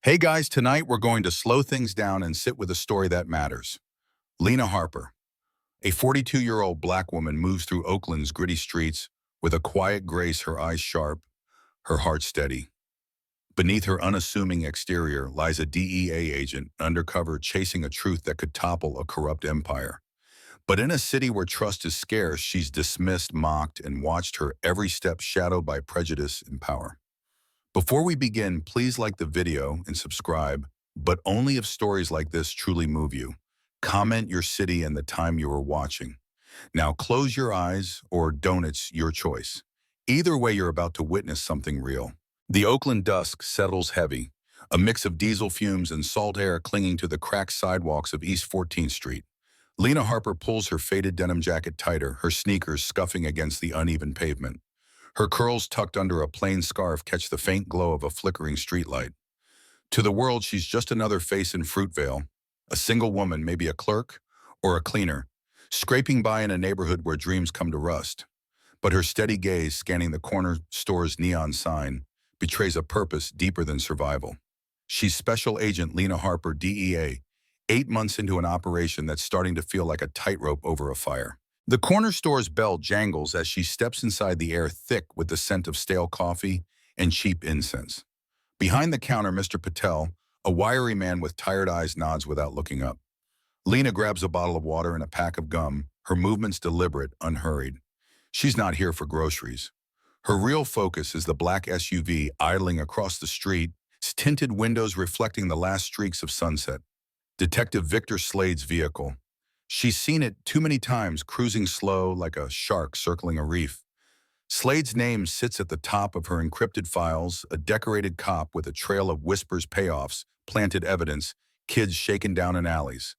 Hey guys, tonight we're going to slow things down and sit with a story that matters. Lena Harper, a 42-year-old black woman, moves through Oakland's gritty streets with a quiet grace, her eyes sharp, her heart steady. Beneath her unassuming exterior lies a DEA agent undercover chasing a truth that could topple a corrupt empire. But in a city where trust is scarce, she's dismissed, mocked, and watched her every step shadowed by prejudice and power. Before we begin, please like the video and subscribe, but only if stories like this truly move you. Comment your city and the time you are watching. Now close your eyes or don't, it's your choice. Either way, you're about to witness something real. The Oakland dusk settles heavy, a mix of diesel fumes and salt air clinging to the cracked sidewalks of East 14th Street. Lena Harper pulls her faded denim jacket tighter, her sneakers scuffing against the uneven pavement. Her curls tucked under a plain scarf catch the faint glow of a flickering streetlight. To the world, she's just another face in Fruitvale, a single woman, maybe a clerk or a cleaner, scraping by in a neighborhood where dreams come to rust. But her steady gaze, scanning the corner store's neon sign, betrays a purpose deeper than survival. She's Special Agent Lena Harper, DEA, 8 months into an operation that's starting to feel like a tightrope over a fire. The corner store's bell jangles as she steps inside, the air thick with the scent of stale coffee and cheap incense. Behind the counter, Mr. Patel, a wiry man with tired eyes, nods without looking up. Lena grabs a bottle of water and a pack of gum, her movements deliberate, unhurried. She's not here for groceries. Her real focus is the black SUV idling across the street, its tinted windows reflecting the last streaks of sunset. Detective Victor Slade's vehicle. She's seen it too many times, cruising slow like a shark circling a reef. Slade's name sits at the top of her encrypted files, a decorated cop with a trail of whispers, payoffs, planted evidence, kids shaken down in alleys.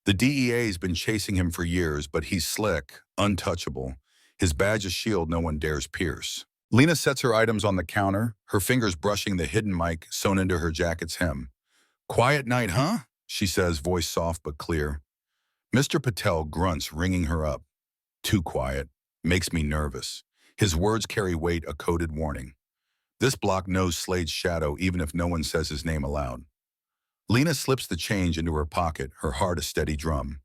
The DEA's been chasing him for years, but he's slick, untouchable, his badge a shield no one dares pierce. Lena sets her items on the counter, her fingers brushing the hidden mic sewn into her jacket's hem. "Quiet night, huh?" she says, voice soft but clear. Mr. Patel grunts, ringing her up. "Too quiet. Makes me nervous." His words carry weight, a coded warning. This block knows Slade's shadow even if no one says his name aloud. Lena slips the change into her pocket, her heart a steady drum.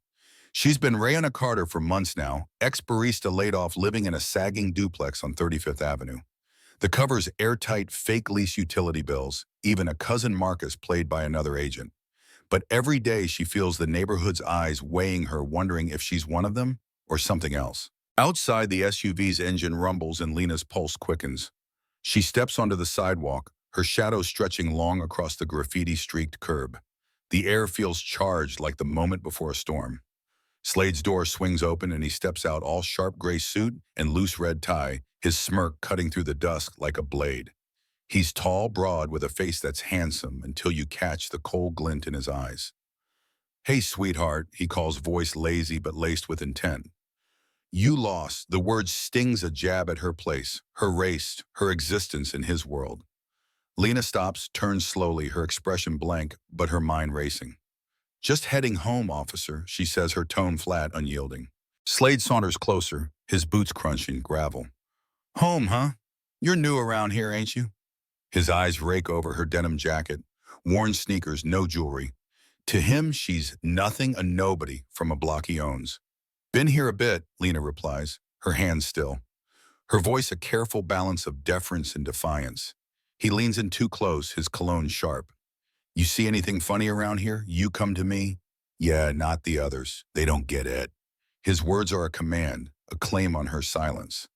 She's been Rayanna Carter for months now, ex-barista laid off, living in a sagging duplex on 35th Avenue. The cover's airtight, fake lease utility bills, even a cousin Marcus played by another agent. But every day she feels the neighborhood's eyes weighing her, wondering if she's one of them or something else. Outside, the SUV's engine rumbles and Lena's pulse quickens. She steps onto the sidewalk, her shadow stretching long across the graffiti-streaked curb. The air feels charged like the moment before a storm. Slade's door swings open and he steps out, all sharp gray suit and loose red tie, his smirk cutting through the dusk like a blade. He's tall, broad, with a face that's handsome until you catch the cold glint in his eyes. "Hey, sweetheart," he calls, voice lazy but laced with intent. "You lost." The word stings, a jab at her place, her race, her existence in his world. Lena stops, turns slowly, her expression blank, but her mind racing. "Just heading home, officer," she says, her tone flat, unyielding. Slade saunters closer, his boots crunching gravel. "Home, huh? You're new around here, ain't you?" His eyes rake over her denim jacket, worn sneakers, no jewelry. To him, she's nothing, a nobody from a block he owns. "Been here a bit," Lena replies, her hands still. Her voice a careful balance of deference and defiance. He leans in too close, his cologne sharp. "You see anything funny around here? You come to me?" "Yeah, not the others. They don't get it." His words are a command, a claim on her silence.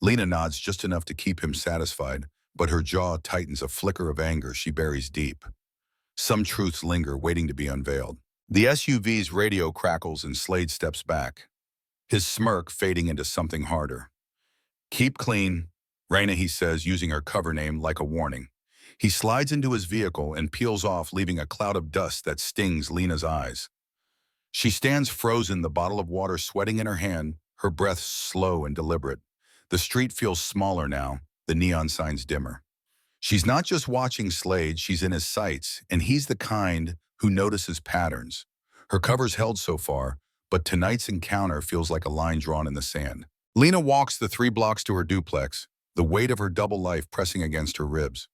Lena nods just enough to keep him satisfied, but her jaw tightens, a flicker of anger she buries deep. Some truths linger, waiting to be unveiled. The SUV's radio crackles and Slade steps back, his smirk fading into something harder. "Keep clean," Raina, he says, using her cover name like a warning. He slides into his vehicle and peels off, leaving a cloud of dust that stings Lena's eyes. She stands frozen, the bottle of water sweating in her hand, her breath slow and deliberate. The street feels smaller now, the neon signs dimmer. She's not just watching Slade, she's in his sights, and he's the kind who notices patterns. Her cover's held so far, but tonight's encounter feels like a line drawn in the sand. Lena walks the 3 blocks to her duplex, the weight of her double life pressing against her ribs.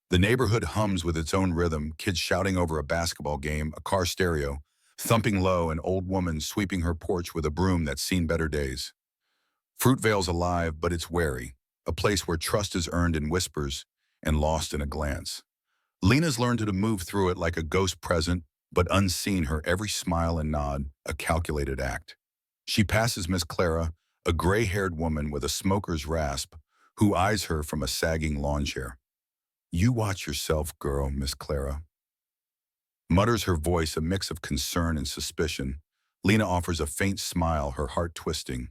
The neighborhood hums with its own rhythm, kids shouting over a basketball game, a car stereo, thumping low, an old woman sweeping her porch with a broom that's seen better days. Fruitvale's alive, but it's wary, a place where trust is earned in whispers and lost in a glance. Lena's learned to move through it like a ghost present, but unseen, her every smile and nod, a calculated act. She passes Miss Clara, a gray-haired woman with a smoker's rasp, who eyes her from a sagging lawn chair. "You watch yourself, girl," Miss Clara mutters, her voice a mix of concern and suspicion. Lena offers a faint smile, her heart twisting.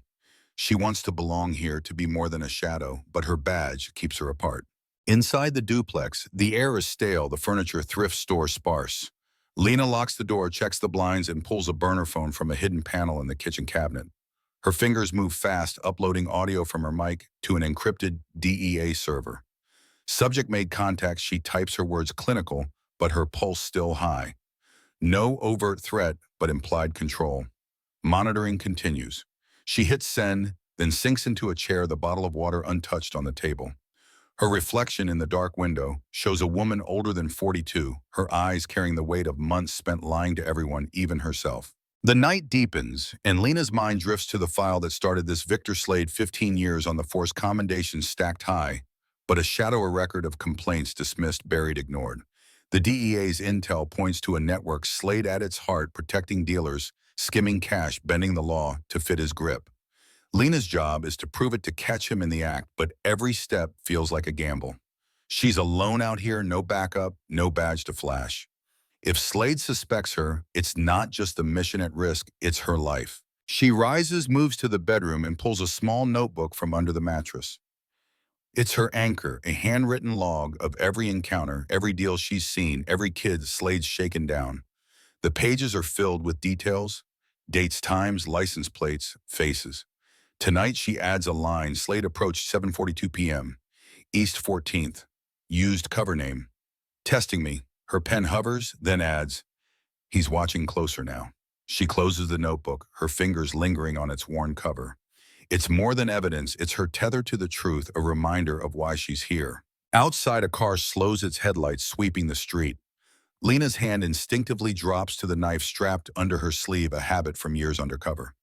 She wants to belong here, to be more than a shadow, but her badge keeps her apart. Inside the duplex, the air is stale, the furniture thrift store sparse. Lena locks the door, checks the blinds, and pulls a burner phone from a hidden panel in the kitchen cabinet. Her fingers move fast, uploading audio from her mic to an encrypted DEA server. Subject made contact, she types her words clinical, but her pulse still high. No overt threat, but implied control. Monitoring continues. She hits send, then sinks into a chair, the bottle of water untouched on the table. Her reflection in the dark window shows a woman older than 42, her eyes carrying the weight of months spent lying to everyone, even herself. The night deepens, and Lena's mind drifts to the file that started this. Victor Slade, 15 years on the force, commendations stacked high, but a shadow, a record of complaints dismissed, buried, ignored. The DEA's intel points to a network, Slade at its heart, protecting dealers, skimming cash, bending the law to fit his grip. Lena's job is to prove it, to catch him in the act, but every step feels like a gamble. She's alone out here, no backup, no badge to flash. If Slade suspects her, it's not just the mission at risk, it's her life. She rises, moves to the bedroom, and pulls a small notebook from under the mattress. It's her anchor, a handwritten log of every encounter, every deal she's seen, every kid Slade's shaken down. The pages are filled with details, dates, times, license plates, faces. Tonight she adds a line: Slade approached 7:42 p.m. East 14th. Used cover name. Testing me. Her pen hovers, then adds, "He's watching closer now." She closes the notebook, her fingers lingering on its worn cover. It's more than evidence, it's her tether to the truth, a reminder of why she's here. Outside, a car slows its headlights, sweeping the street. Lena's hand instinctively drops to the knife strapped under her sleeve, a habit from years undercover.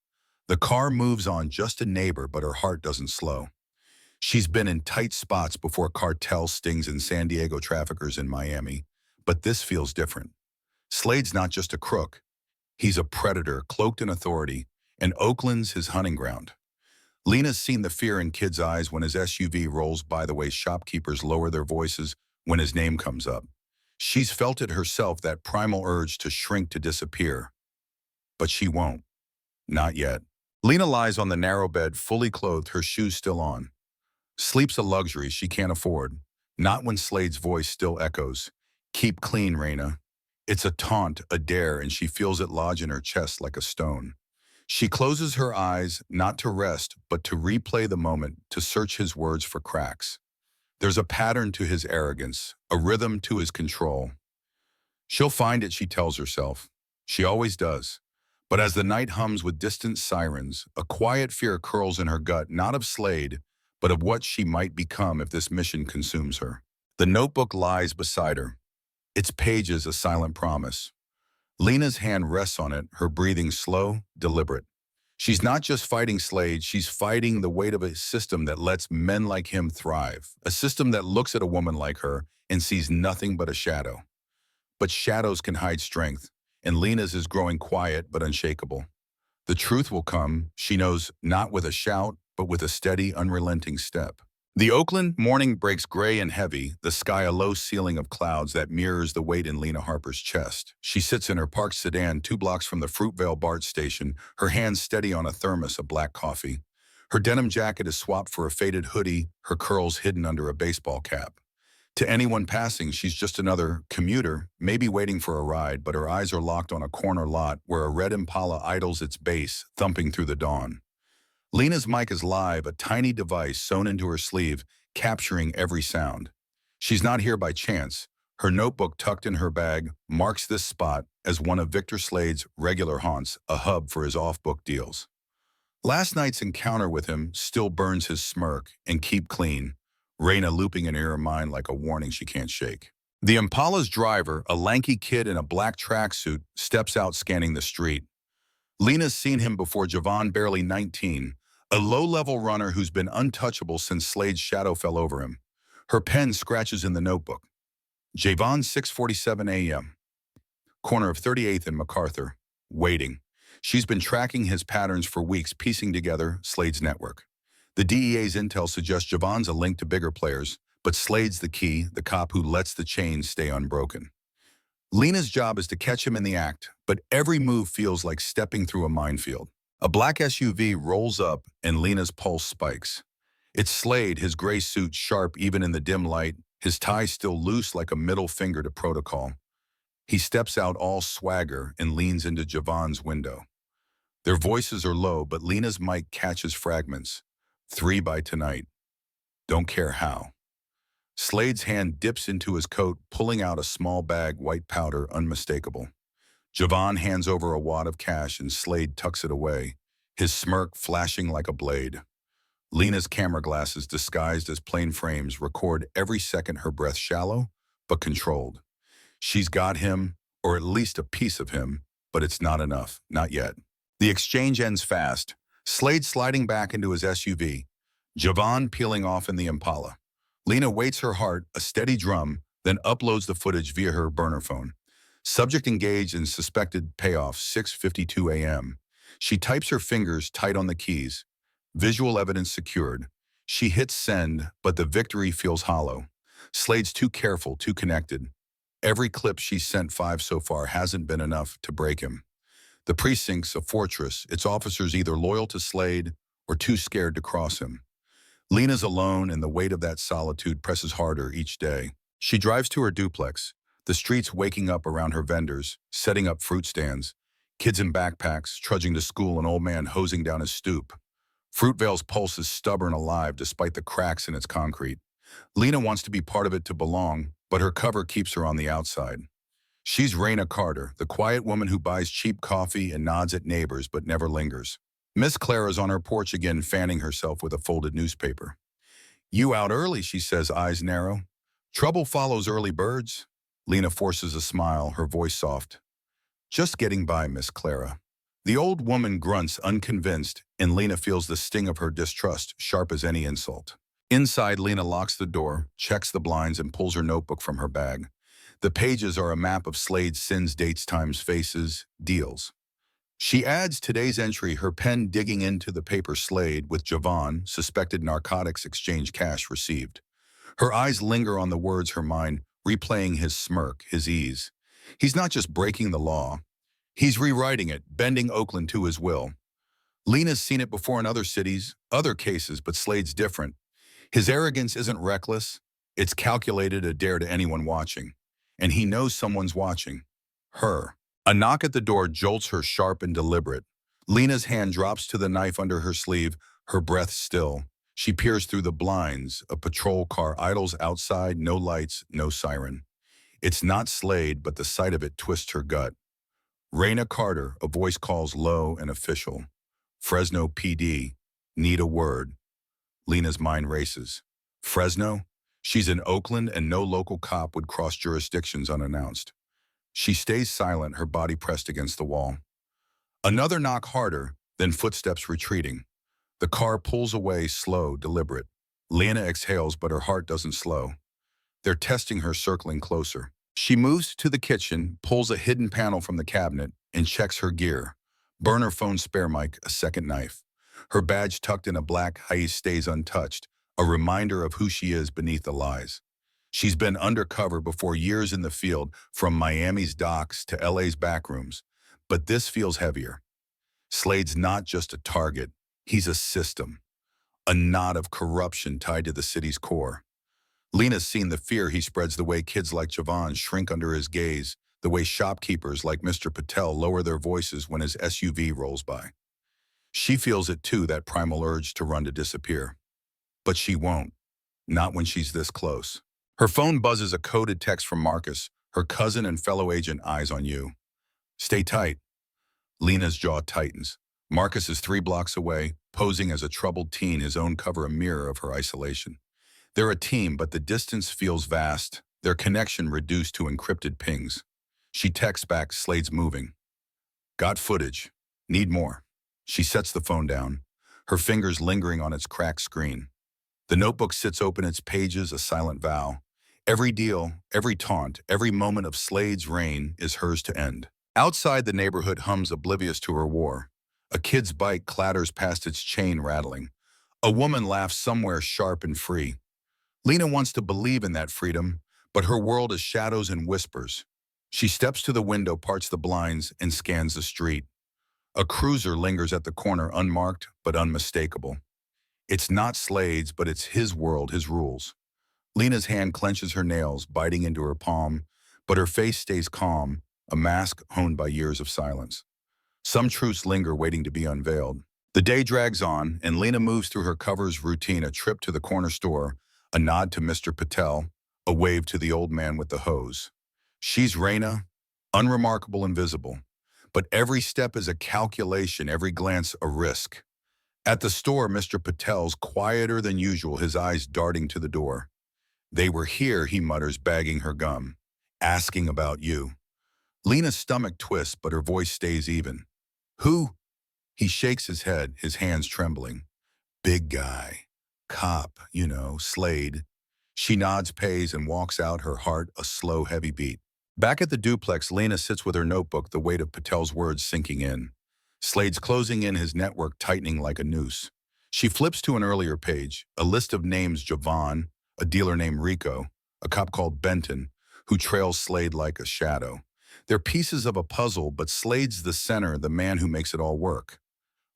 The car moves on, just a neighbor, but her heart doesn't slow. She's been in tight spots before, cartel stings in San Diego, traffickers in Miami, but this feels different. Slade's not just a crook. He's a predator, cloaked in authority, and Oakland's his hunting ground. Lena's seen the fear in kids' eyes when his SUV rolls by, the way shopkeepers lower their voices when his name comes up. She's felt it herself, that primal urge to shrink, to disappear. But she won't. Not yet. Lena lies on the narrow bed, fully clothed, her shoes still on. Sleep's a luxury she can't afford. Not when Slade's voice still echoes. "Keep clean, Raina." It's a taunt, a dare, and she feels it lodge in her chest like a stone. She closes her eyes, not to rest, but to replay the moment, to search his words for cracks. There's a pattern to his arrogance, a rhythm to his control. She'll find it, she tells herself. She always does. But as the night hums with distant sirens, a quiet fear curls in her gut, not of Slade, but of what she might become if this mission consumes her. The notebook lies beside her, its pages a silent promise. Lena's hand rests on it, her breathing slow, deliberate. She's not just fighting Slade, she's fighting the weight of a system that lets men like him thrive, a system that looks at a woman like her and sees nothing but a shadow. But shadows can hide strength, and Lena's is growing quiet but unshakable. The truth will come, she knows, not with a shout, but with a steady, unrelenting step. The Oakland morning breaks gray and heavy, the sky a low ceiling of clouds that mirrors the weight in Lena Harper's chest. She sits in her parked sedan 2 blocks from the Fruitvale BART station, her hands steady on a thermos of black coffee. Her denim jacket is swapped for a faded hoodie, her curls hidden under a baseball cap. To anyone passing, she's just another commuter, maybe waiting for a ride, but her eyes are locked on a corner lot where a red Impala idles its bass, thumping through the dawn. Lena's mic is live, a tiny device sewn into her sleeve, capturing every sound. She's not here by chance. Her notebook tucked in her bag marks this spot as one of Victor Slade's regular haunts, a hub for his off-book deals. Last night's encounter with him still burns his smirk and keep clean. Raina looping in her mind like a warning she can't shake. The Impala's driver, a lanky kid in a black tracksuit, steps out scanning the street. Lena's seen him before. Javon, barely 19, a low-level runner who's been untouchable since Slade's shadow fell over him. Her pen scratches in the notebook. Javon, 6:47 a.m. Corner of 38th and MacArthur. Waiting. She's been tracking his patterns for weeks, piecing together Slade's network. The DEA's intel suggests Javon's a link to bigger players, but Slade's the key, the cop who lets the chains stay unbroken. Lena's job is to catch him in the act, but every move feels like stepping through a minefield. A black SUV rolls up and Lena's pulse spikes. It's Slade, his gray suit sharp even in the dim light, his tie still loose like a middle finger to protocol. He steps out all swagger and leans into Javon's window. Their voices are low, but Lena's mic catches fragments. 3 by tonight. Don't care how. Slade's hand dips into his coat, pulling out a small bag, white powder, unmistakable. Javon hands over a wad of cash and Slade tucks it away, his smirk flashing like a blade. Lena's camera glasses, disguised as plain frames, record every second, her breath shallow but controlled. She's got him, or at least a piece of him, but it's not enough, not yet. The exchange ends fast, Slade sliding back into his SUV, Javon peeling off in the Impala. Lena waits her heart, a steady drum, then uploads the footage via her burner phone. Subject engaged in suspected payoff, 6:52 a.m. She types her fingers tight on the keys. Visual evidence secured. She hits send, but the victory feels hollow. Slade's too careful, too connected. Every clip she's sent 5 so far hasn't been enough to break him. The precinct's a fortress, its officers either loyal to Slade or too scared to cross him. Lena's alone, and the weight of that solitude presses harder each day. She drives to her duplex, the streets waking up around her vendors, setting up fruit stands, kids in backpacks, trudging to school, an old man hosing down his stoop. Fruitvale's pulse is stubborn alive despite the cracks in its concrete. Lena wants to be part of it, to belong, but her cover keeps her on the outside. She's Raina Carter, the quiet woman who buys cheap coffee and nods at neighbors but never lingers. Miss Clara's on her porch again, fanning herself with a folded newspaper. "You out early," she says, eyes narrow. "Trouble follows early birds." Lena forces a smile, her voice soft. "Just getting by, Miss Clara." The old woman grunts, unconvinced, and Lena feels the sting of her distrust, sharp as any insult. Inside, Lena locks the door, checks the blinds, and pulls her notebook from her bag. The pages are a map of Slade's sins, dates, times, faces, deals. She adds today's entry, her pen digging into the paper. Slade with Javon, suspected narcotics exchange, cash received. Her eyes linger on the words, her mind replaying his smirk, his ease. He's not just breaking the law. He's rewriting it, bending Oakland to his will. Lena's seen it before in other cities, other cases, but Slade's different. His arrogance isn't reckless. It's calculated, a dare to anyone watching. And he knows someone's watching. Her. A knock at the door jolts her, sharp and deliberate. Lena's hand drops to the knife under her sleeve, her breath still. She peers through the blinds. A patrol car idles outside, no lights, no siren. It's not Slade, but the sight of it twists her gut. Raina Carter, a voice calls low and official. Fresno PD, need a word. Lena's mind races. Fresno? She's in Oakland, and no local cop would cross jurisdictions unannounced. She stays silent, her body pressed against the wall. Another knock, harder, then footsteps retreating. The car pulls away, slow, deliberate. Lena exhales, but her heart doesn't slow. They're testing her, circling closer. She moves to the kitchen, pulls a hidden panel from the cabinet, and checks her gear. Burner phone, spare mic, a second knife. Her badge tucked in a black haze stays untouched, a reminder of who she is beneath the lies. She's been undercover before, years in the field, from Miami's docks to LA's backrooms. But this feels heavier. Slade's not just a target, he's a system. A knot of corruption tied to the city's core. Lena's seen the fear he spreads, the way kids like Javon shrink under his gaze, the way shopkeepers like Mr. Patel lower their voices when his SUV rolls by. She feels it too, that primal urge to run, to disappear. But she won't. Not when she's this close. Her phone buzzes, a coded text from Marcus, her cousin and fellow agent. "Eyes on you. Stay tight." Lena's jaw tightens. Marcus is 3 blocks away, posing as a troubled teen, his own cover a mirror of her isolation. They're a team, but the distance feels vast, their connection reduced to encrypted pings. She texts back, Slade's moving. Got footage. Need more. She sets the phone down, her fingers lingering on its cracked screen. The notebook sits open, its pages a silent vow. Every deal, every taunt, every moment of Slade's reign is hers to end. Outside, the neighborhood hums oblivious to her war. A kid's bike clatters past its chain rattling. A woman laughs somewhere sharp and free. Lena wants to believe in that freedom, but her world is shadows and whispers. She steps to the window, parts the blinds, and scans the street. A cruiser lingers at the corner, unmarked but unmistakable. It's not Slade's, but it's his world, his rules. Lena's hand clenches her nails, biting into her palm, but her face stays calm, a mask honed by years of silence. Some truths linger, waiting to be unveiled. The day drags on, and Lena moves through her cover's routine, a trip to the corner store, a nod to Mr. Patel, a wave to the old man with the hose. She's Reina, unremarkable and visible, but every step is a calculation, every glance a risk. At the store, Mr. Patel's quieter than usual, his eyes darting to the door. They were here, he mutters, bagging her gum. Asking about you. Lena's stomach twists, but her voice stays even. Who? He shakes his head, his hands trembling. Big guy. Cop, Slade. She nods, pays, and walks out, her heart a slow, heavy beat. Back at the duplex, Lena sits with her notebook, the weight of Patel's words sinking in. Slade's closing in, his network tightening like a noose. She flips to an earlier page, a list of names: Javon, a dealer named Rico, a cop called Benton, who trails Slade like a shadow. They're pieces of a puzzle, but Slade's the center, the man who makes it all work.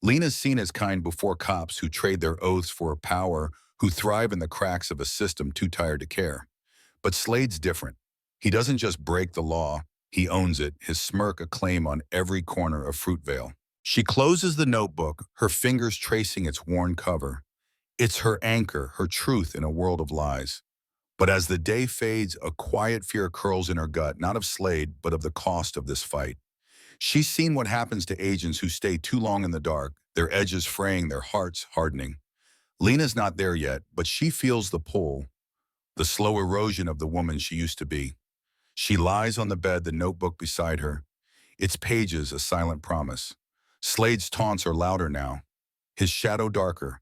Lena's seen as kind before, cops who trade their oaths for power, who thrive in the cracks of a system too tired to care. But Slade's different. He doesn't just break the law, he owns it, his smirk a claim on every corner of Fruitvale. She closes the notebook, her fingers tracing its worn cover. It's her anchor, her truth in a world of lies. But as the day fades, a quiet fear curls in her gut, not of Slade, but of the cost of this fight. She's seen what happens to agents who stay too long in the dark, their edges fraying, their hearts hardening. Lena's not there yet, but she feels the pull, the slow erosion of the woman she used to be. She lies on the bed, the notebook beside her, its pages a silent promise. Slade's taunts are louder now, his shadow darker.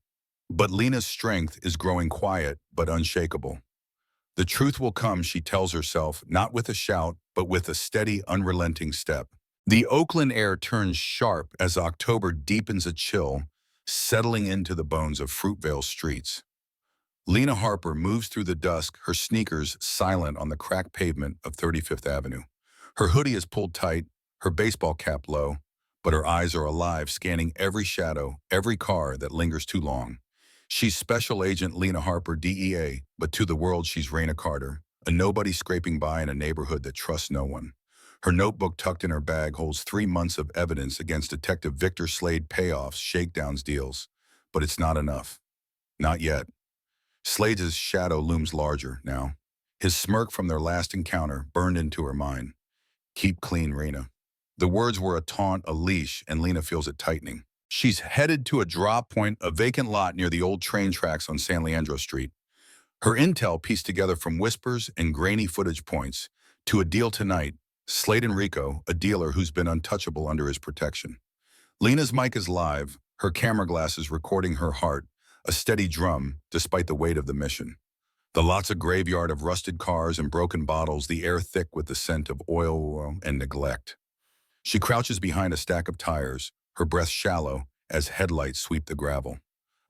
But Lena's strength is growing quiet but unshakable. The truth will come, she tells herself, not with a shout, but with a steady, unrelenting step. The Oakland air turns sharp as October deepens, a chill, settling into the bones of Fruitvale streets. Lena Harper moves through the dusk, her sneakers silent on the cracked pavement of 35th Avenue. Her hoodie is pulled tight, her baseball cap low, but her eyes are alive, scanning every shadow, every car that lingers too long. She's Special Agent Lena Harper, DEA, but to the world she's Raina Carter, a nobody scraping by in a neighborhood that trusts no one. Her notebook tucked in her bag holds 3 months of evidence against Detective Victor Slade, payoffs, shakedowns, deals. But it's not enough. Not yet. Slade's shadow looms larger now. His smirk from their last encounter burned into her mind. Keep clean, Raina. The words were a taunt, a leash, and Lena feels it tightening. She's headed to a drop point, a vacant lot near the old train tracks on San Leandro Street. Her intel pieced together from whispers and grainy footage points to a deal tonight, Slade and Rico, a dealer who's been untouchable under his protection. Lena's mic is live, her camera glasses recording her heart, a steady drum despite the weight of the mission. The lot's a graveyard of rusted cars and broken bottles, the air thick with the scent of oil and neglect. She crouches behind a stack of tires, her breath shallow as headlights sweep the gravel.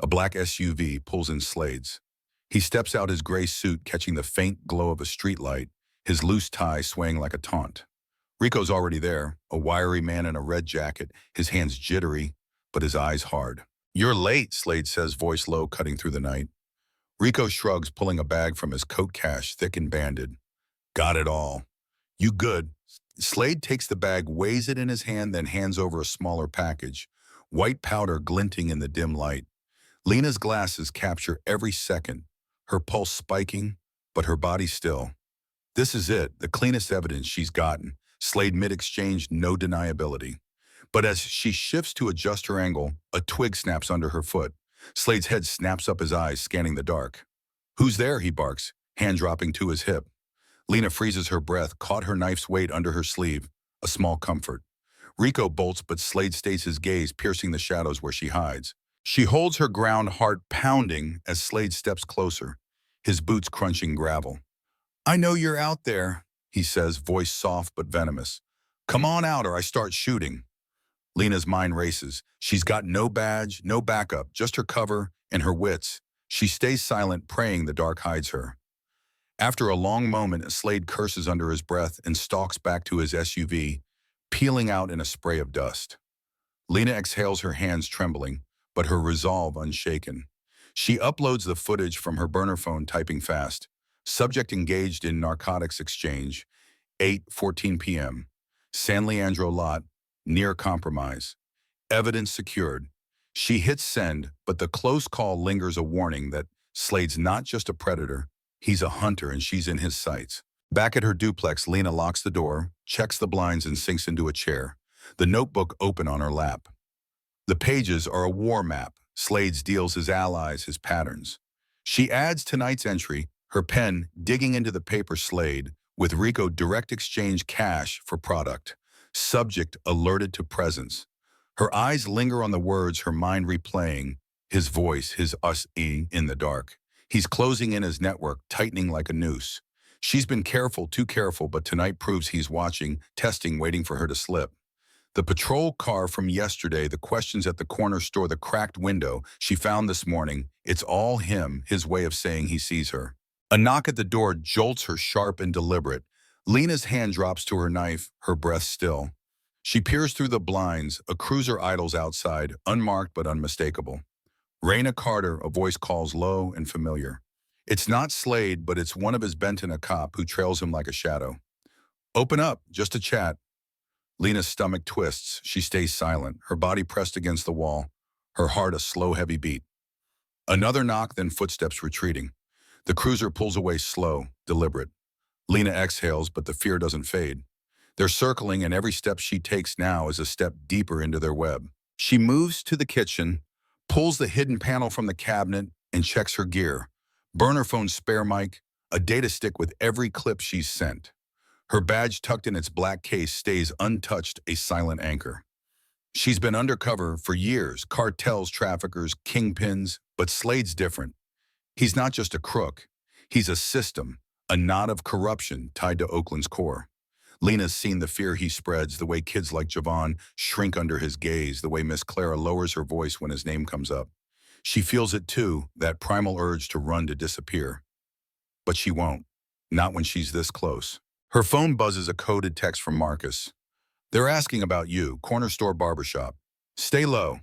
A black SUV pulls in Slade's. He steps out, his gray suit catching the faint glow of a streetlight, his loose tie swaying like a taunt. Rico's already there, a wiry man in a red jacket, his hands jittery, but his eyes hard. You're late, Slade says, voice low, cutting through the night. Rico shrugs, pulling a bag from his coat cache, thick and banded. Got it all. You good? Slade takes the bag, weighs it in his hand, then hands over a smaller package, white powder glinting in the dim light. Lena's glasses capture every second, her pulse spiking, but her body still. This is it, the cleanest evidence she's gotten. Slade mid-exchange, no deniability. But as she shifts to adjust her angle, a twig snaps under her foot. Slade's head snaps up, his eyes scanning the dark. "Who's there?" he barks, hand dropping to his hip. Lena freezes her breath, caught her knife's weight under her sleeve, a small comfort. Rico bolts, but Slade stays his gaze, piercing the shadows where she hides. She holds her ground, heart pounding as Slade steps closer, his boots crunching gravel. "I know you're out there," he says, voice soft but venomous. "Come on out or I start shooting." Lena's mind races. She's got no badge, no backup, just her cover and her wits. She stays silent, praying the dark hides her. After a long moment, Slade curses under his breath and stalks back to his SUV, peeling out in a spray of dust. Lena exhales, her hands trembling, but her resolve unshaken. She uploads the footage from her burner phone, typing fast. Subject engaged in narcotics exchange, 8:14 p.m. San Leandro lot, near compromise. Evidence secured. She hits send, but the close call lingers, a warning that Slade's not just a predator, he's a hunter and she's in his sights. Back at her duplex, Lena locks the door, checks the blinds and sinks into a chair, the notebook open on her lap. The pages are a war map, Slade's deals, his allies, his patterns. She adds tonight's entry, her pen digging into the paper. Slade, with Rico, direct exchange cash for product. Subject alerted to presence. Her eyes linger on the words, her mind replaying. His voice, his us-ing in the dark. He's closing in his network, tightening like a noose. She's been careful, too careful, but tonight proves he's watching, testing, waiting for her to slip. The patrol car from yesterday, the questions at the corner store, the cracked window she found this morning, it's all him, his way of saying he sees her. A knock at the door jolts her, sharp and deliberate. Lena's hand drops to her knife, her breath still. She peers through the blinds, a cruiser idles outside, unmarked but unmistakable. Raina Carter, a voice calls, low and familiar. It's not Slade, but it's one of his Benton, a cop who trails him like a shadow. "Open up, just a chat." Lena's stomach twists. She stays silent, her body pressed against the wall, her heart a slow, heavy beat. Another knock, then footsteps retreating. The cruiser pulls away, slow, deliberate. Lena exhales, but the fear doesn't fade. They're circling, and every step she takes now is a step deeper into their web. She moves to the kitchen, pulls the hidden panel from the cabinet, and checks her gear. Burner phone, spare mic, a data stick with every clip she's sent. Her badge tucked in its black case stays untouched, a silent anchor. She's been undercover for years, cartels, traffickers, kingpins, but Slade's different. He's not just a crook. He's a system, a knot of corruption tied to Oakland's core. Lena's seen the fear he spreads, the way kids like Javon shrink under his gaze, the way Miss Clara lowers her voice when his name comes up. She feels it too, that primal urge to run, to disappear. But she won't, not when she's this close. Her phone buzzes, a coded text from Marcus. "They're asking about you, corner store barbershop. Stay low."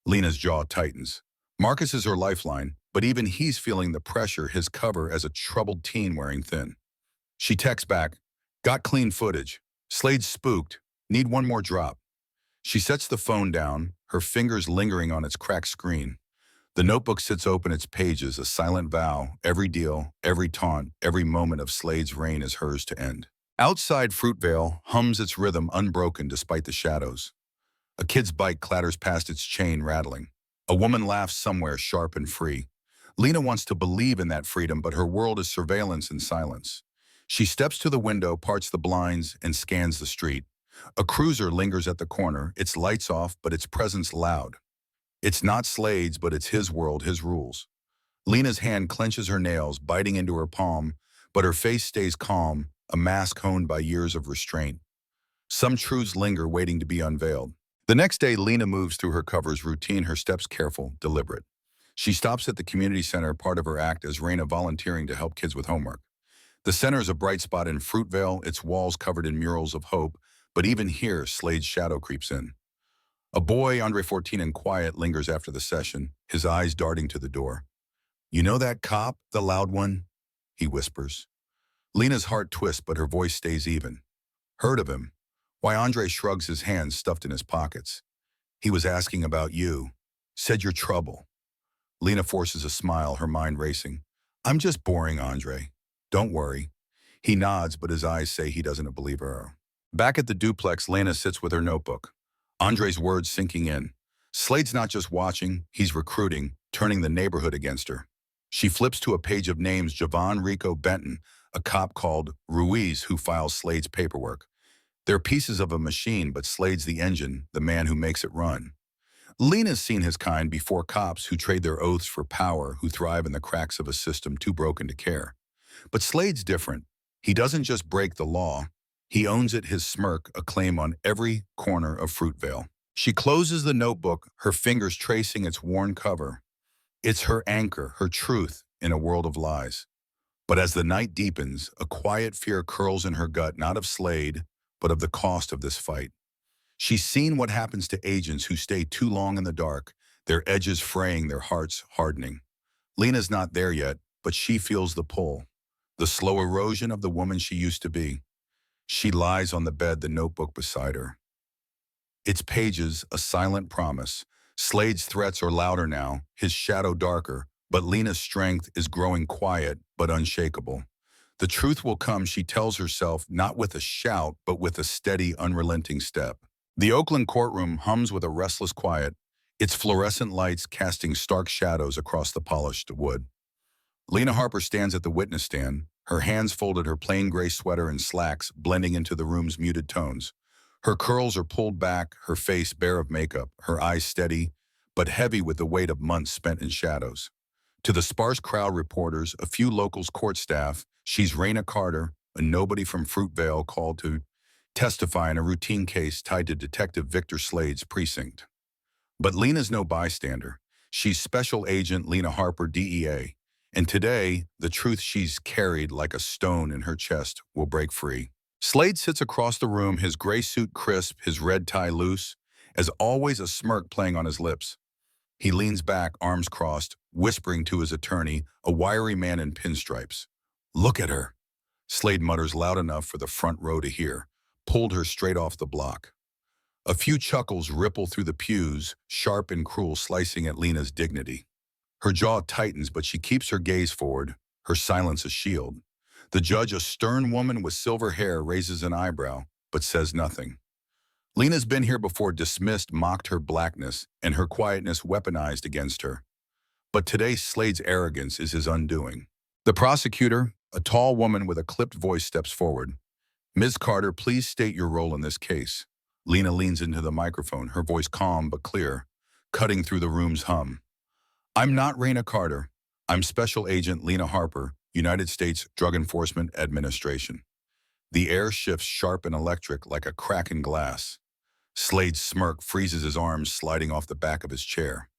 Lena's jaw tightens. Marcus is her lifeline, but even he's feeling the pressure, his cover as a troubled teen wearing thin. She texts back, "Got clean footage. Slade's spooked. Need one more drop." She sets the phone down, her fingers lingering on its cracked screen. The notebook sits open, its pages, a silent vow. Every deal, every taunt, every moment of Slade's reign is hers to end. Outside, Fruitvale hums its rhythm unbroken despite the shadows. A kid's bike clatters past, its chain rattling. A woman laughs somewhere, sharp and free. Lena wants to believe in that freedom, but her world is surveillance and silence. She steps to the window, parts the blinds, and scans the street. A cruiser lingers at the corner, its lights off, but its presence loud. It's not Slade's, but it's his world, his rules. Lena's hand clenches her nails, biting into her palm, but her face stays calm, a mask honed by years of restraint. Some truths linger, waiting to be unveiled. The next day, Lena moves through her covers routine, her steps careful, deliberate. She stops at the community center, part of her act as Raina, volunteering to help kids with homework. The center is a bright spot in Fruitvale, its walls covered in murals of hope, but even here, Slade's shadow creeps in. A boy, Andre 14 and quiet, lingers after the session, his eyes darting to the door. "You know that cop, the loud one?" he whispers. Lena's heart twists, but her voice stays even. "Heard of him?" Why, Andre shrugs, his hands stuffed in his pockets. "He was asking about you. Said you're trouble." Lena forces a smile, her mind racing. "I'm just boring, Andre. Don't worry." He nods, but his eyes say he doesn't believe her. Back at the duplex, Lena sits with her notebook. Andre's words sinking in. Slade's not just watching, he's recruiting, turning the neighborhood against her. She flips to a page of names: Javon Rico Benton, a cop called Ruiz who files Slade's paperwork. They're pieces of a machine, but Slade's the engine, the man who makes it run. Lena's seen his kind before: cops who trade their oaths for power, who thrive in the cracks of a system too broken to care. But Slade's different. He doesn't just break the law. He owns it, his smirk a claim on every corner of Fruitvale. She closes the notebook, her fingers tracing its worn cover. It's her anchor, her truth in a world of lies. But as the night deepens, a quiet fear curls in her gut, not of Slade, but of the cost of this fight. She's seen what happens to agents who stay too long in the dark, their edges fraying, their hearts hardening. Lena's not there yet, but she feels the pull, the slow erosion of the woman she used to be. She lies on the bed, the notebook beside her. Its pages, a silent promise. Slade's threats are louder now, his shadow darker, but Lena's strength is growing quiet but unshakable. The truth will come, she tells herself, not with a shout, but with a steady, unrelenting step. The Oakland courtroom hums with a restless quiet, its fluorescent lights casting stark shadows across the polished wood. Lena Harper stands at the witness stand, her hands folded, her plain gray sweater and slacks blending into the room's muted tones. Her curls are pulled back, her face bare of makeup, her eyes steady, but heavy with the weight of months spent in shadows. To the sparse crowd, reporters, a few locals, court staff, she's Raina Carter, a nobody from Fruitvale called to testify in a routine case tied to Detective Victor Slade's precinct. But Lena's no bystander. She's Special Agent Lena Harper, DEA. And today, the truth she's carried like a stone in her chest will break free. Slade sits across the room, his gray suit crisp, his red tie loose, as always a smirk playing on his lips. He leans back, arms crossed, whispering to his attorney, a wiry man in pinstripes. "Look at her," Slade mutters loud enough for the front row to hear, pulled her straight off the block. A few chuckles ripple through the pews, sharp and cruel, slicing at Lena's dignity. Her jaw tightens, but she keeps her gaze forward, her silence a shield. The judge, a stern woman with silver hair, raises an eyebrow, but says nothing. Lena's been here before, dismissed, mocked her blackness, and her quietness weaponized against her. But today, Slade's arrogance is his undoing. The prosecutor, a tall woman with a clipped voice, steps forward. "Ms. Carter, please state your role in this case." Lena leans into the microphone, her voice calm but clear, cutting through the room's hum. "I'm not Raina Carter. I'm Special Agent Lena Harper, United States Drug Enforcement Administration." The air shifts sharp and electric like a crack in glass. Slade's smirk freezes, his arms sliding off the back of his chair.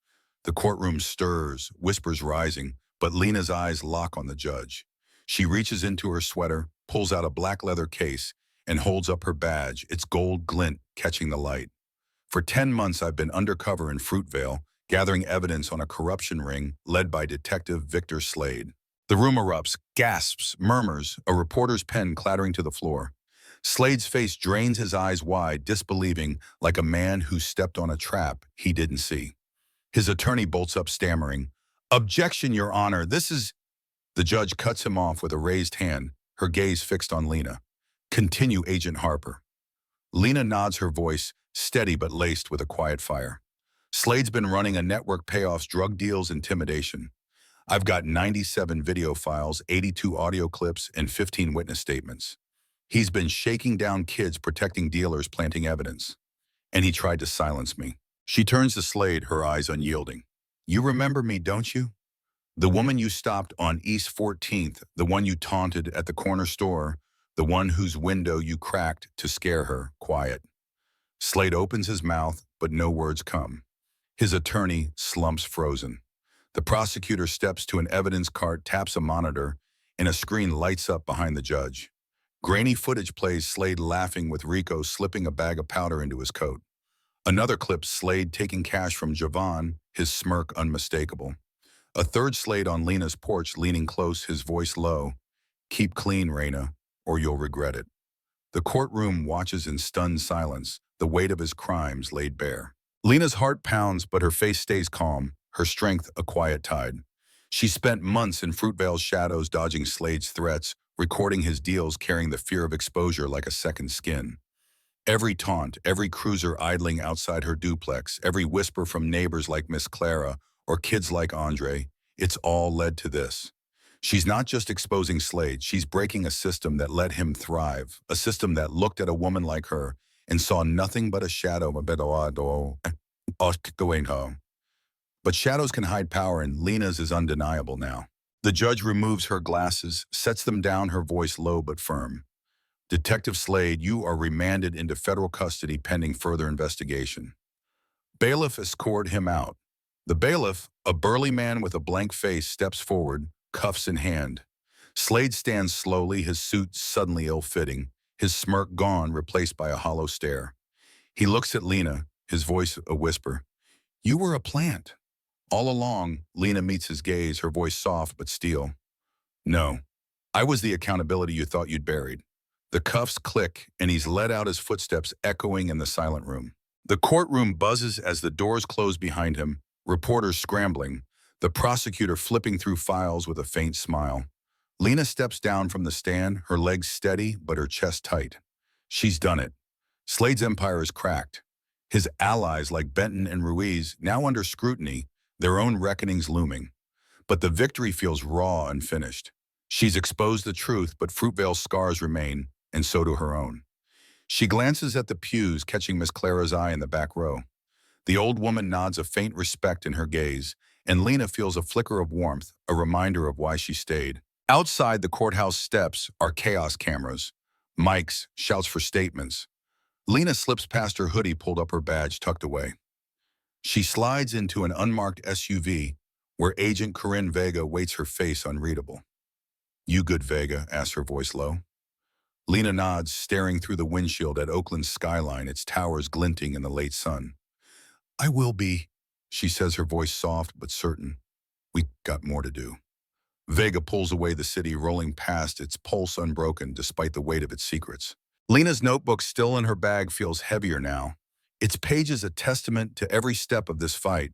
The courtroom stirs, whispers rising, but Lena's eyes lock on the judge. She reaches into her sweater, pulls out a black leather case, and holds up her badge, its gold glint catching the light. "For 10 months I've been undercover in Fruitvale, gathering evidence on a corruption ring led by Detective Victor Slade." The room erupts, gasps, murmurs, a reporter's pen clattering to the floor. Slade's face drains, his eyes wide, disbelieving, like a man who stepped on a trap he didn't see. His attorney bolts up, stammering, "Objection, Your Honor, this is—" The judge cuts him off with a raised hand, her gaze fixed on Lena. "Continue, Agent Harper." Lena nods, her voice steady but laced with a quiet fire. "Slade's been running a network, payoffs, drug deals, intimidation. I've got 97 video files, 82 audio clips, and 15 witness statements. He's been shaking down kids, protecting dealers, planting evidence. And he tried to silence me." She turns to Slade, her eyes unyielding. "You remember me, don't you? The woman you stopped on East 14th, the one you taunted at the corner store, the one whose window you cracked to scare her quiet." Slade opens his mouth, but no words come. His attorney slumps frozen. The prosecutor steps to an evidence cart, taps a monitor, and a screen lights up behind the judge. Grainy footage plays, Slade laughing with Rico slipping a bag of powder into his coat. Another clip, Slade taking cash from Javon, his smirk unmistakable. A third, Slade on Lena's porch, leaning close, his voice low. "Keep clean, Raina, or you'll regret it." The courtroom watches in stunned silence, the weight of his crimes laid bare. Lena's heart pounds, but her face stays calm, her strength a quiet tide. She spent months in Fruitvale's shadows, dodging Slade's threats, recording his deals, carrying the fear of exposure like a second skin. Every taunt, every cruiser idling outside her duplex, every whisper from neighbors like Miss Clara or kids like Andre, It's all led to this. She's not just exposing Slade, she's breaking a system that let him thrive, a system that looked at a woman like her and saw nothing but a shadow of going home. But shadows can hide power, and Lena's is undeniable now. The judge removes her glasses, sets them down, her voice low but firm. Detective Slade, you are remanded into federal custody pending further investigation. Bailiff escort him out. The bailiff, a burly man with a blank face, steps forward, cuffs in hand. Slade stands slowly, his suit suddenly ill-fitting, his smirk gone, replaced by a hollow stare. He looks at Lena, his voice a whisper. You were a plant. All along, Lena meets his gaze, her voice soft but steel. No, I was the accountability you thought you'd buried. The cuffs click, and he's let out, his footsteps echoing in the silent room. The courtroom buzzes as the doors close behind him, reporters scrambling, the prosecutor flipping through files with a faint smile. Lena steps down from the stand, her legs steady but her chest tight. She's done it. Slade's empire is cracked. His allies like Benton and Ruiz now under scrutiny, their own reckonings looming. But the victory feels raw and finished. She's exposed the truth, but Fruitvale's scars remain, and so do her own. She glances at the pews, catching Miss Clara's eye in the back row. The old woman nods, a faint respect in her gaze, and Lena feels a flicker of warmth, a reminder of why she stayed. Outside the courthouse steps are chaos cameras, mics, shouts for statements. Lena slips past her hoodie, pulled up, her badge tucked away. She slides into an unmarked SUV, where Agent Corinne Vega waits, her face unreadable. You good, Vega? Asks her voice low. Lena nods, staring through the windshield at Oakland's skyline, its towers glinting in the late sun. I will be, she says, her voice soft but certain. We got more to do. Vega pulls away, the city rolling past, its pulse unbroken despite the weight of its secrets. Lena's notebook, still in her bag, feels heavier now. Its pages a testament to every step of this fight.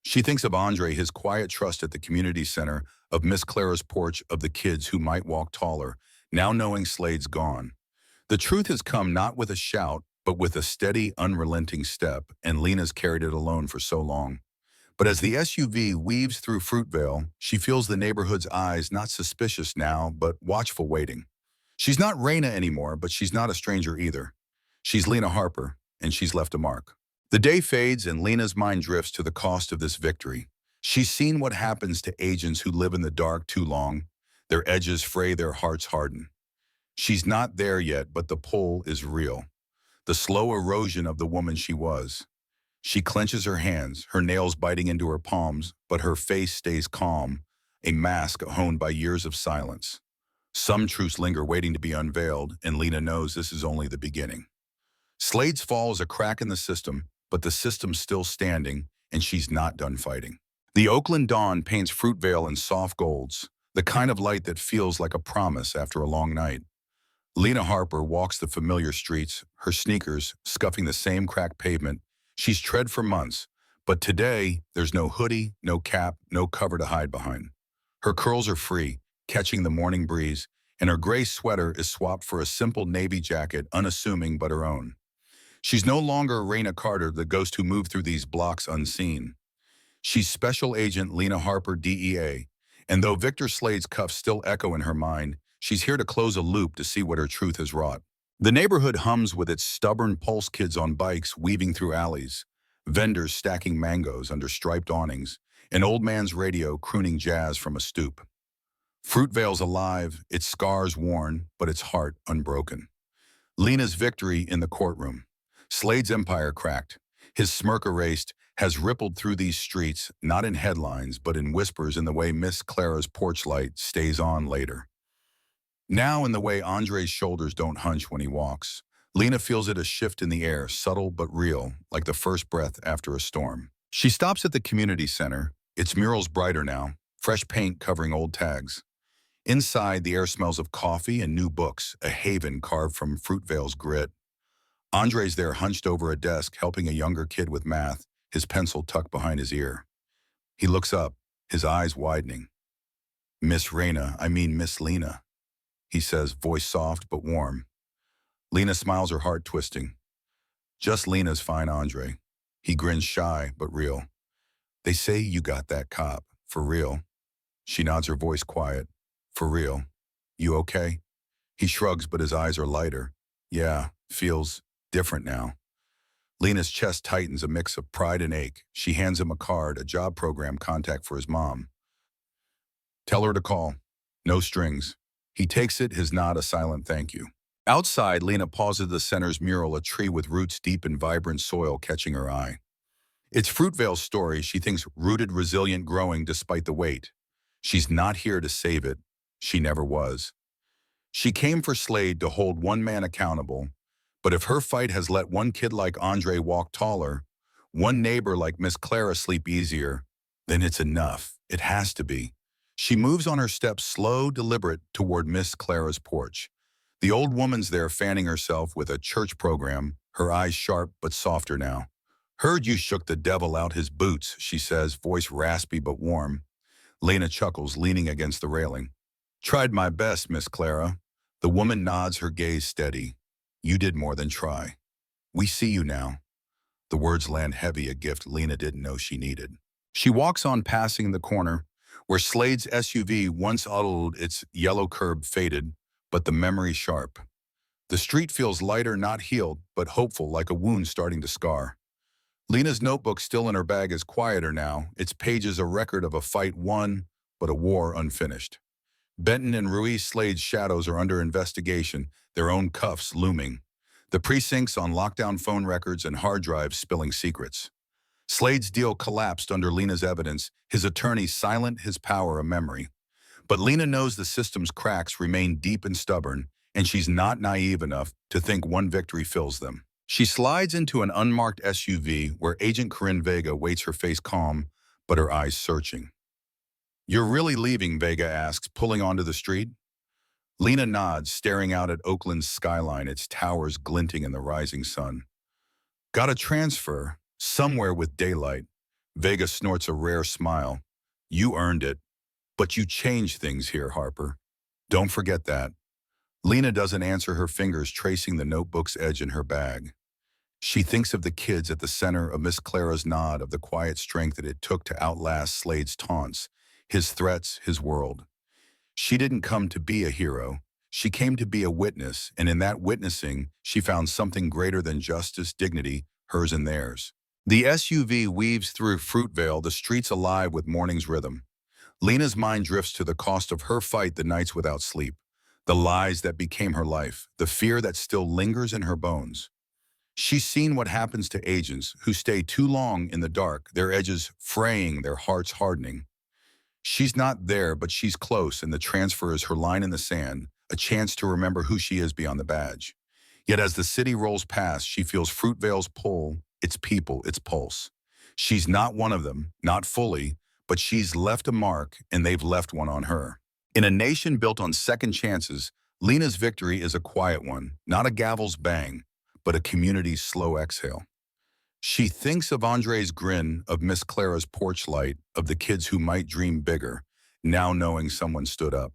She thinks of Andre, his quiet trust at the community center, of Miss Clara's porch, of the kids who might walk taller, now knowing Slade's gone. The truth has come not with a shout, but with a steady, unrelenting step, and Lena's carried it alone for so long. But as the SUV weaves through Fruitvale, she feels the neighborhood's eyes, not suspicious now, but watchful, waiting. She's not Raina anymore, but she's not a stranger either. She's Lena Harper, and she's left a mark. The day fades, and Lena's mind drifts to the cost of this victory. She's seen what happens to agents who live in the dark too long. Their edges fray, their hearts harden. She's not there yet, but the pull is real. The slow erosion of the woman she was. She clenches her hands, her nails biting into her palms, but her face stays calm, a mask honed by years of silence. Some truths linger, waiting to be unveiled, and Lena knows this is only the beginning. Slade's fall is a crack in the system, but the system's still standing, and she's not done fighting. The Oakland dawn paints Fruitvale in soft golds, the kind of light that feels like a promise after a long night. Lena Harper walks the familiar streets, her sneakers scuffing the same cracked pavement she's tread for months, but today there's no hoodie, no cap, no cover to hide behind. Her curls are free, catching the morning breeze, and her gray sweater is swapped for a simple navy jacket, unassuming but her own. She's no longer Raina Carter, the ghost who moved through these blocks unseen. She's Special Agent Lena Harper, DEA, and though Victor Slade's cuffs still echo in her mind, she's here to close a loop to see what her truth has wrought. The neighborhood hums with its stubborn pulse, kids on bikes weaving through alleys, vendors stacking mangoes under striped awnings, an old man's radio crooning jazz from a stoop. Fruitvale's alive, its scars worn, but its heart unbroken. Lena's victory in the courtroom. Slade's empire cracked, his smirk erased, has rippled through these streets, not in headlines, but in whispers, in the way Miss Clara's porch light stays on later. Now in the way Andre's shoulders don't hunch when he walks. Lena feels it, a shift in the air, subtle but real, like the first breath after a storm. She stops at the community center, its murals brighter now, fresh paint covering old tags. Inside, the air smells of coffee and new books, a haven carved from Fruitvale's grit. Andre's there, hunched over a desk, helping a younger kid with math, his pencil tucked behind his ear. He looks up, his eyes widening. Miss Lena, he says, voice soft but warm. Lena smiles, her heart twisting. Just Lena's fine, Andre. He grins, shy but real. They say you got that cop. For real. She nods, her voice quiet. For real. You okay? He shrugs, but his eyes are lighter. Yeah, feels different now. Lena's chest tightens, a mix of pride and ache. She hands him a card, a job program contact for his mom. Tell her to call. No strings. He takes it, his nod a silent thank you. Outside, Lena pauses at the center's mural, a tree with roots deep in vibrant soil catching her eye. It's Fruitvale's story, she thinks, rooted, resilient, growing despite the weight. She's not here to save it. She never was. She came for Slade to hold one man accountable, but if her fight has let one kid like Andre walk taller, one neighbor like Miss Clara sleep easier, then it's enough. It has to be. She moves on her steps, slow, deliberate, toward Miss Clara's porch. The old woman's there fanning herself with a church program, her eyes sharp but softer now. Heard you shook the devil out his boots, she says, voice raspy but warm. Lena chuckles, leaning against the railing. Tried my best, Miss Clara. The woman nods, her gaze steady. You did more than try. We see you now. The words land heavy, a gift Lena didn't know she needed. She walks on, passing the corner, where Slade's SUV once huddled, its yellow curb faded, but the memory sharp. The street feels lighter, not healed, but hopeful, like a wound starting to scar. Lena's notebook, still in her bag, is quieter now, its pages a record of a fight won, but a war unfinished. Benton and Ruiz Slade's shadows are under investigation, their own cuffs looming. The precincts on lockdown, phone records and hard drives spilling secrets. Slade's deal collapsed under Lena's evidence, his attorney silent, his power a memory. But Lena knows the system's cracks remain deep and stubborn, and she's not naive enough to think one victory fills them. She slides into an unmarked SUV where Agent Corinne Vega waits, her face calm, but her eyes searching. You're really leaving? Vega asks, pulling onto the street. Lena nods, staring out at Oakland's skyline, its towers glinting in the rising sun. Got a transfer, somewhere with daylight. Vega snorts a rare smile. You earned it. But you changed things here, Harper. Don't forget that. Lena doesn't answer, her fingers tracing the notebook's edge in her bag. She thinks of the kids at the center, of Miss Clara's nod, of the quiet strength that it took to outlast Slade's taunts, his threats, his world. She didn't come to be a hero. She came to be a witness, and in that witnessing, she found something greater than justice, dignity, hers and theirs. The SUV weaves through Fruitvale, the streets alive with morning's rhythm. Lena's mind drifts to the cost of her fight, the nights without sleep, the lies that became her life, the fear that still lingers in her bones. She's seen what happens to agents who stay too long in the dark, their edges fraying, their hearts hardening. She's not there, but she's close, and the transfer is her line in the sand, a chance to remember who she is beyond the badge. Yet as the city rolls past, she feels Fruitvale's pull, its people, its pulse. She's not one of them, not fully, but she's left a mark, and they've left one on her. In a nation built on second chances, Lena's victory is a quiet one, not a gavel's bang, but a community's slow exhale. She thinks of Andre's grin, of Miss Clara's porch light, of the kids who might dream bigger, now knowing someone stood up.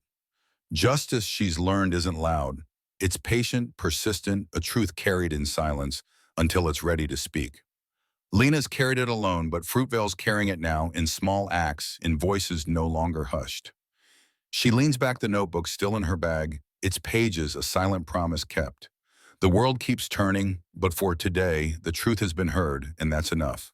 Justice, she's learned, isn't loud. It's patient, persistent, a truth carried in silence until it's ready to speak. Lena's carried it alone, but Fruitvale's carrying it now, in small acts, in voices no longer hushed. She leans back, the notebook still in her bag, its pages a silent promise kept. The world keeps turning, but for today, the truth has been heard, and that's enough.